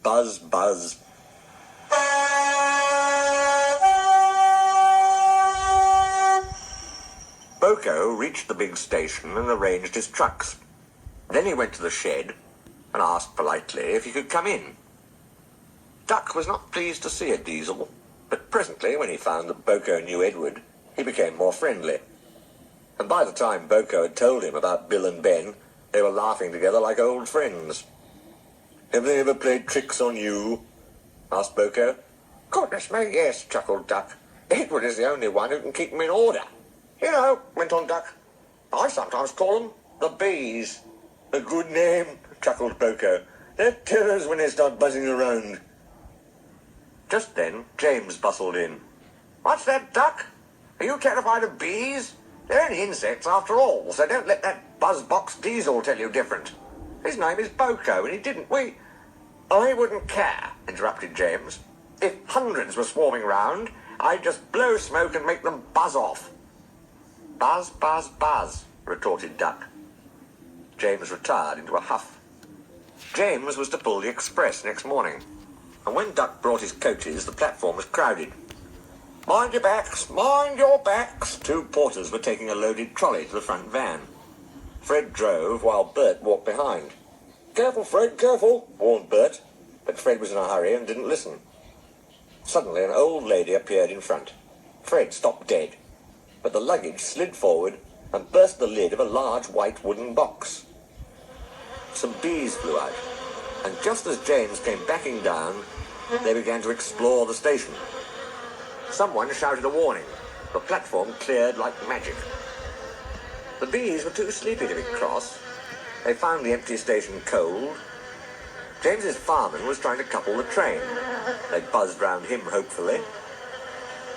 Buzz, buzz. Boko reached the big station and arranged his trucks. Then he went to the shed and asked politely if he could come in. Duck was not pleased to see a diesel, but presently, when he found that Boko knew Edward, he became more friendly. And by the time Boko had told him about Bill and Ben, they were laughing together like old friends. "Have they ever played tricks on you?" asked Boko. "Goodness me, yes," chuckled Duck. "Edward is the only one who can keep them in order. You know," went on Duck, "I sometimes call them the bees." "A good name," chuckled Boko. "They're terrors when they start buzzing around." Just then, James bustled in. "What's that, Duck? Are you terrified of bees? They're only insects after all, so don't let that buzzbox diesel tell you different. His name is Boko, and he didn't... I wouldn't care," interrupted James. "If hundreds were swarming round, I'd just blow smoke and make them buzz off." "Buzz, buzz, buzz," retorted Duck. James retired into a huff. James was to pull the express next morning, and when Duck brought his coaches, the platform was crowded. "Mind your backs, mind your backs!" Two porters were taking a loaded trolley to the front van. Fred drove while Bert walked behind. "Careful, Fred, careful," warned Bert, but Fred was in a hurry and didn't listen. Suddenly an old lady appeared in front. Fred stopped dead, but the luggage slid forward and burst the lid of a large white wooden box. Some bees flew out, and just as James came backing down, they began to explore the station. Someone shouted a warning. The platform cleared like magic. The bees were too sleepy to be cross. They found the empty station cold. James's fireman was trying to couple the train. They buzzed round him hopefully.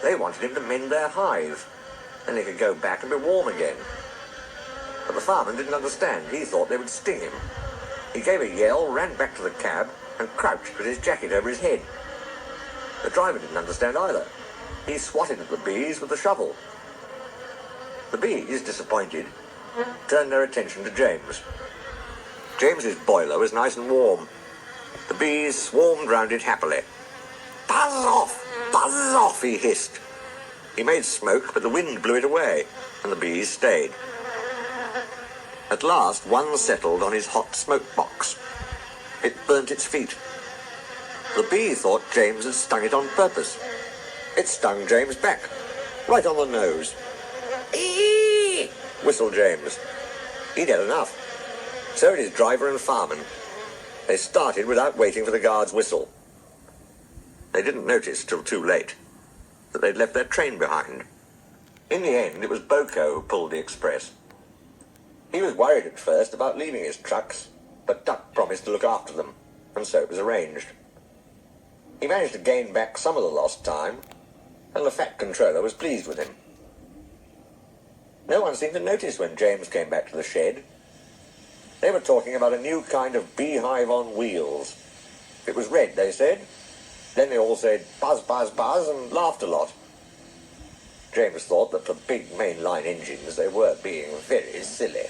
They wanted him to mend their hive, then they could go back and be warm again. But the fireman didn't understand. He thought they would sting him. He gave a yell, ran back to the cab, and crouched with his jacket over his head. The driver didn't understand either. He swatted at the bees with a shovel. The bees, disappointed, turned their attention to James. James's boiler was nice and warm. The bees swarmed round it happily. Buzz off, he hissed. He made smoke, but the wind blew it away, and the bees stayed. At last, one settled on his hot smoke box. It burnt its feet. The bee thought James had stung it on purpose. It stung James back, right on the nose. "Eee!" whistled James. He'd had enough. So did his driver and fireman. They started without waiting for the guard's whistle. They didn't notice till too late that they'd left their train behind. In the end, it was Boko who pulled the express. He was worried at first about leaving his trucks, but Duck promised to look after them, and so it was arranged. He managed to gain back some of the lost time, and the fat controller was pleased with him. No one seemed to notice when James came back to the shed. They were talking about a new kind of beehive on wheels. It was red, they said. Then they all said, "Buzz, buzz, buzz," and laughed a lot. James thought that for big mainline engines they were being very silly.